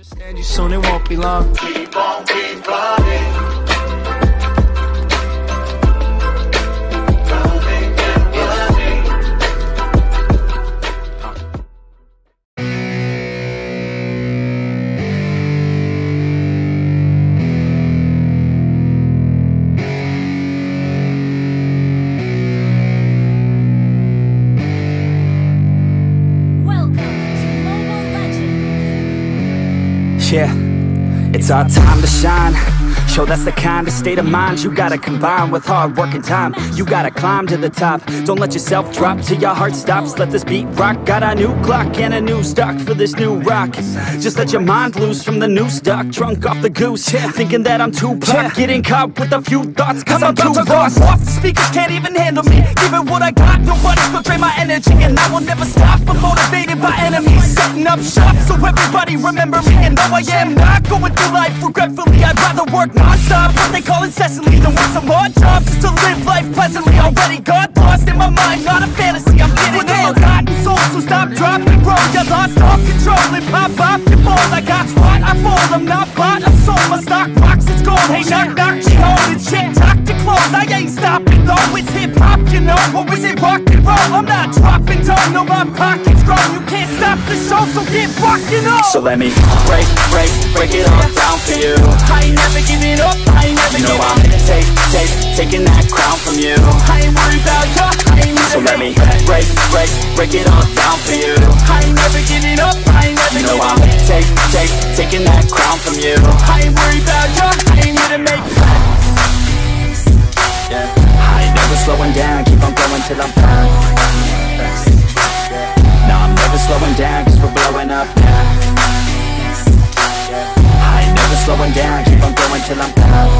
Understand you soon, it won't be long. Keep on, keep running. Yeah, it's our time to shine. Show that's the kind of state of mind you gotta combine with hard work and time. You gotta climb to the top. Don't let yourself drop till your heart stops. Let this beat rock. Got a new clock and a new stock for this new rock. Just let your mind loose from the new stock. Drunk off the goose, thinking that I'm too pop. Getting caught with a few thoughts cause I'm too lost. Off the speakers can't even handle me. Give it what I got, nobody's gonna drain my energy. And I will never stop, I'm motivated by enemies. Setting up shop so everybody remember me. And though I am not going through life regretfully, I'd rather work non-stop, what they call incessantly, than work some more jobs just to live life pleasantly. Already got lost in my mind, not a fantasy, I'm getting it. Hot and soul, so stop, drop, and roll. You lost all control and pop off your ball. I got squat, I fall, I'm not bought, I'm sold. My stock rocks, it's gold. Hey, knock, knock, she holding shit, talk to close. I ain't stopping though, it's hip-hop, you know. Or is it rock and roll? I'm not dropping down, no, my pocket's grown. You can't stop the show, so get rockin' on. So let me break it all down for you. I ain't never giving up, I ain't never giving up. Taking that crown from you. I ain't worried about ya, I ain't never. So let me break it all down for you. I ain't never giving up, I ain't never giving up. Taking that crown from you. I ain't worried about ya, I ain't here to make plans. Yeah. I ain't never slowing down, keep on going till I'm found. No, I'm never slowing down cause we're blowing up now. I ain't never slowing down, keep on going till I'm found.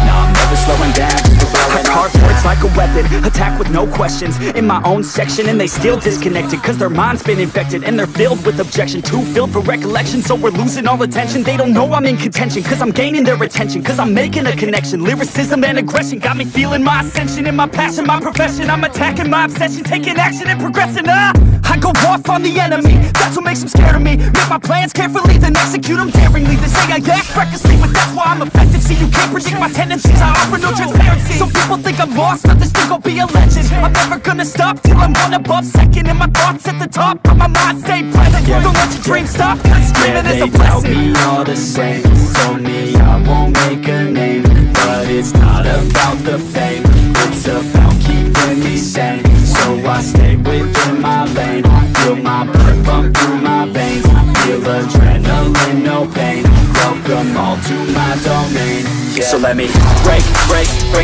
No, I'm never slowing down cause we're blowing up. Hard words like a weapon, attack with no questions. In my own section and they still disconnected cause their mind's been infected and they're filled with objection. Too filled for recollection, so we're losing all attention. They don't know I'm in contention cause I'm gaining their attention, cause I'm making a connection. Lyricism and aggression got me feeling my ascension. In my passion, my profession, I'm attacking my obsession. Taking action and progressing, I go off on the enemy, that's what makes them scared of me. Make my plans carefully, then execute them daringly. They say I act recklessly, but that's why I'm effective. See, you can't predict my tendencies, I offer no transparency. Some people think I'm lost, others think I'll be a legend. I'm never gonna stop till I'm one above second. And my thoughts at the top, but my mind stay present. Don't let your dreams stop, cause dreaming is a blessing. They tell me all the same, told me I won't make a name. But it's not about the fame, it's about keeping me sane. So I stay within my lane, feel my blood pump through my veins. Feel adrenaline, no pain, welcome all to my domain. So let me break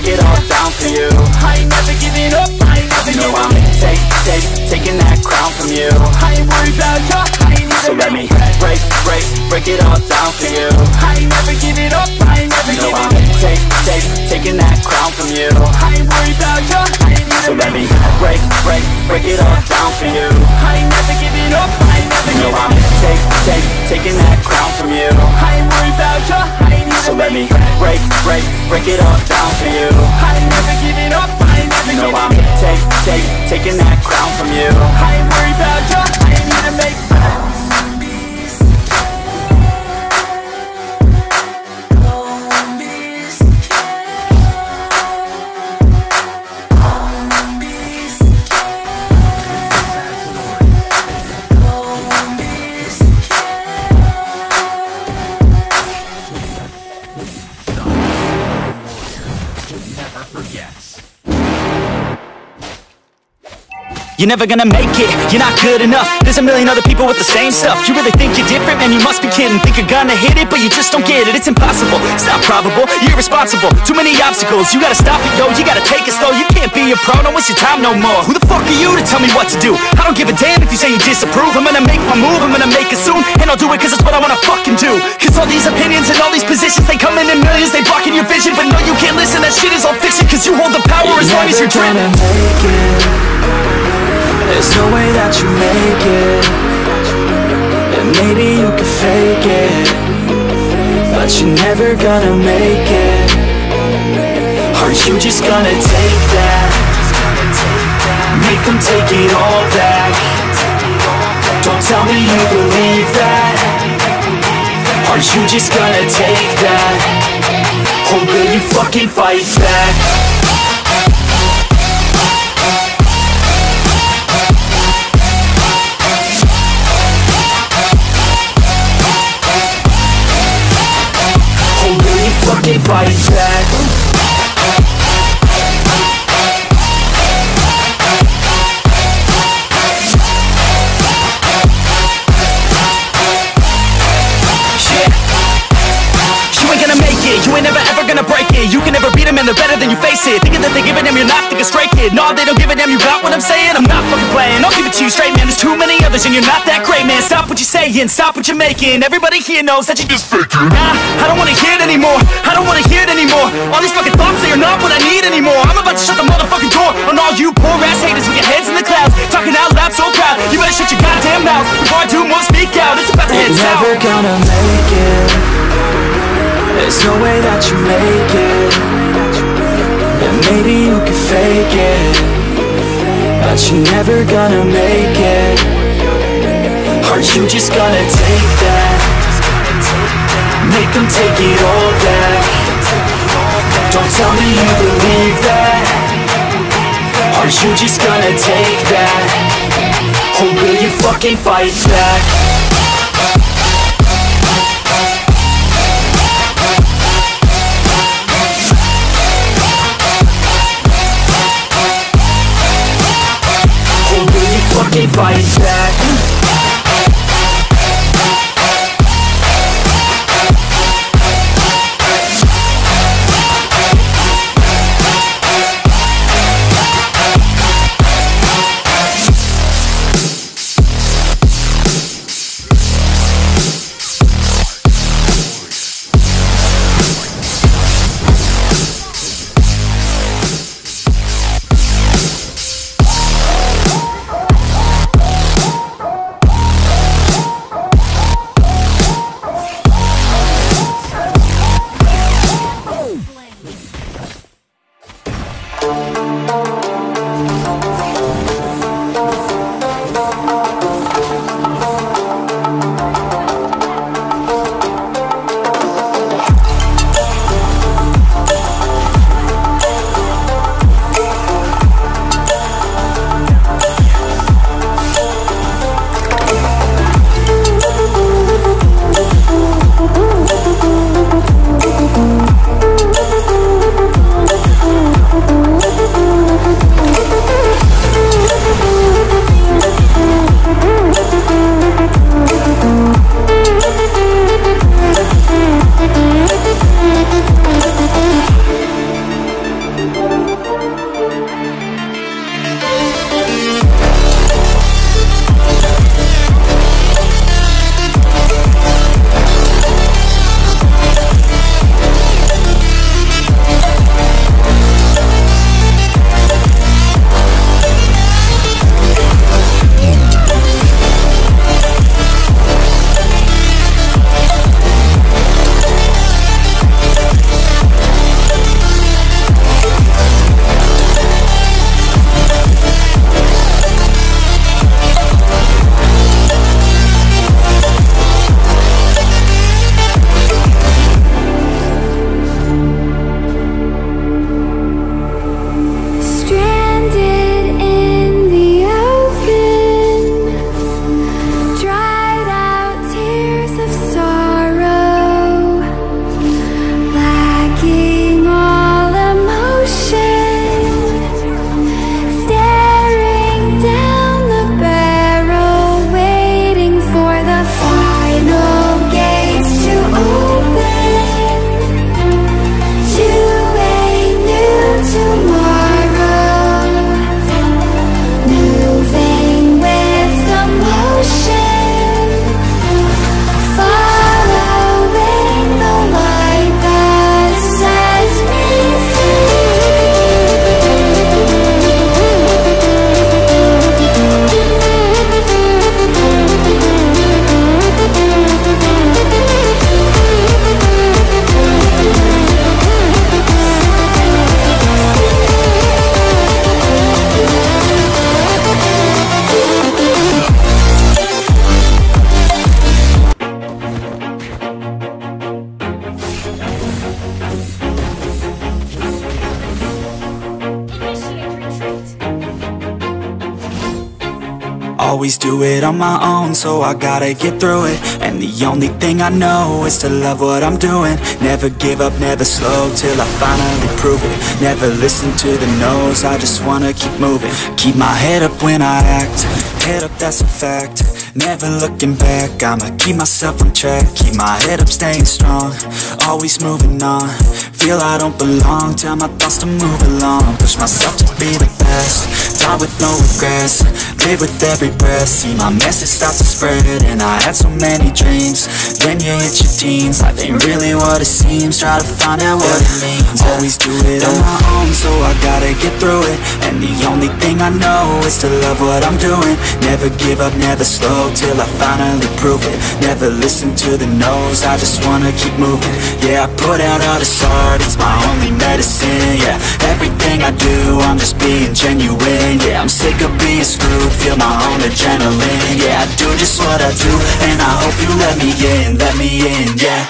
it all down for you. I ain't never giving up, I ain't never giving up. I'm taking that crown from you. I ain't worried about ya, I ain't never. So let me break it all down for you. I ain't never giving up, I ain't never giving up. I'm taking that crown from you. I ain't worried about ya, I ain't never. So let me break it all down for you. I ain't never giving up, I ain't never giving up. I'm taking that crown from you. I ain't worried about ya, I ain't never. So let me break it all down for you. I ain't never giving up, I ain't never giving up. I'm taking that crown from you. I ain't worried about ya, I ain't here to make plans. You're never gonna make it, you're not good enough. There's a million other people with the same stuff. You really think you're different? Man, you must be kidding. Think you're gonna hit it, but you just don't get it. It's impossible, it's not probable, you're irresponsible. Too many obstacles, you gotta stop it, yo. You gotta take it slow, you can't be a pro. Don't waste your time no more. Who the fuck are you to tell me what to do? I don't give a damn if you say you disapprove. I'm gonna make my move, I'm gonna make it soon. And I'll do it cause it's what I wanna fucking do. Cause all these opinions and all these positions, they come in millions, they blocking your vision. But no, you can't listen, that shit is all fiction. Cause you hold the power as long as you're dreaming. There's no way that you make it, and maybe you can fake it, but you're never gonna make it. Aren't you just gonna take that? Make them take it all back. Don't tell me you believe that. Are you just gonna take that? Or will you fucking fight back? Or will you fucking fight back? You ain't never ever gonna break it. You can never beat them and they're better than you, face it. Thinking that they give a damn, you're not, think a straight kid. No, they don't give a damn, you got what I'm saying? I'm not fucking playing, I'll give it to you straight, man. There's too many others and you're not that great, man. Stop what you're saying, stop what you're making. Everybody here knows that you just faking. Nah, I don't wanna hear it anymore, I don't wanna hear it anymore. All these fucking thoughts, they are not what I need anymore. I'm about to shut the motherfucking door on all you poor ass haters with your heads in the clouds, talking out loud so proud. You better shut your goddamn mouth before I do more, speak out. It's about to head south. You're never gonna make it. There's no way that you make it. Yeah, maybe you can fake it, but you're never gonna make it. Are you just gonna take that? Make them take it all back. Don't tell me you believe that. Are you just gonna take that? Or will you fucking fight back? Fucking fight back. always do it on my own, so I gotta get through it. And the only thing I know is to love what I'm doing. Never give up, never slow, till I finally prove it. Never listen to the no's, I just wanna keep moving. Keep my head up when I act, head up, that's a fact. Never looking back, I'ma keep myself on track. Keep my head up, staying strong, always moving on. Feel I don't belong, tell my thoughts to move along. Push myself to be the best, die with no regrets. Live with every breath, see my message start to spread. And I had so many dreams, then you hit your teens. Life ain't really what it seems, try to find out what it means. Always do it on my own, so I gotta get through it. And the only thing I know is to love what I'm doing. Never give up, never slow, till I finally prove it. Never listen to the no's, I just wanna keep moving. Yeah, I put out all this art, it's my only medicine. Yeah, everything I do, I'm just being genuine. Yeah, I'm sick of being screwed, feel my own adrenaline. Yeah, I do just what I do, and I hope you let me in, yeah.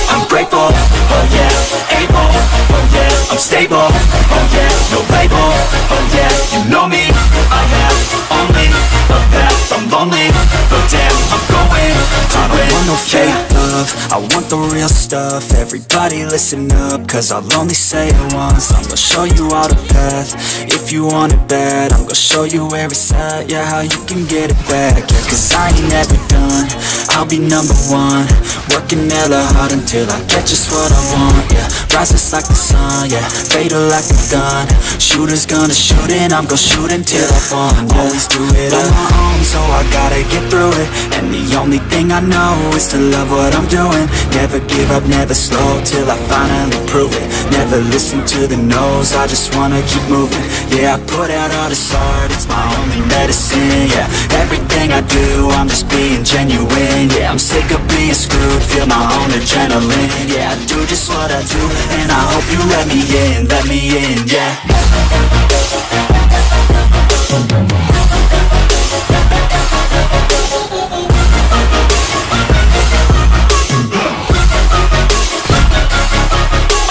I'm grateful, oh yeah, able, oh yeah, I'm stable, oh yeah, no label, oh yeah, you know me, I have only a path, I'm lonely, but damn, I'm going to win. I don't want no fake love, I want the real stuff. Everybody listen up, cause I'll only say it once. I'm gonna show you all the path, if you want it bad. I'm gonna show you every side, yeah, how you can get it back. Yeah, cause I ain't never done, I'll be number one. Working hella hard until I get just what I want, yeah. Rises like the sun, yeah, fatal like a gun. Shooter's gonna shoot and I'm gonna shoot until I fall, yeah. Always do it on my own, so I gotta get through it. And the only thing I know is to love what I'm doing. Never give up, never slow, till I finally prove it. Never listen to the no's, I just wanna keep moving. Yeah, I put out all this art, it's my only medicine. Yeah, everything I do, I'm just being genuine. Yeah, I'm sick of being screwed, feel my own adrenaline. Yeah, I do just what I do, and I hope you let me in, yeah.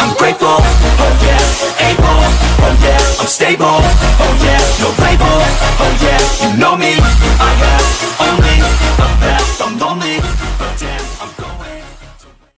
I'm grateful, oh yeah, able, oh yeah, I'm stable, oh yeah, no label, oh yeah, you know me, I have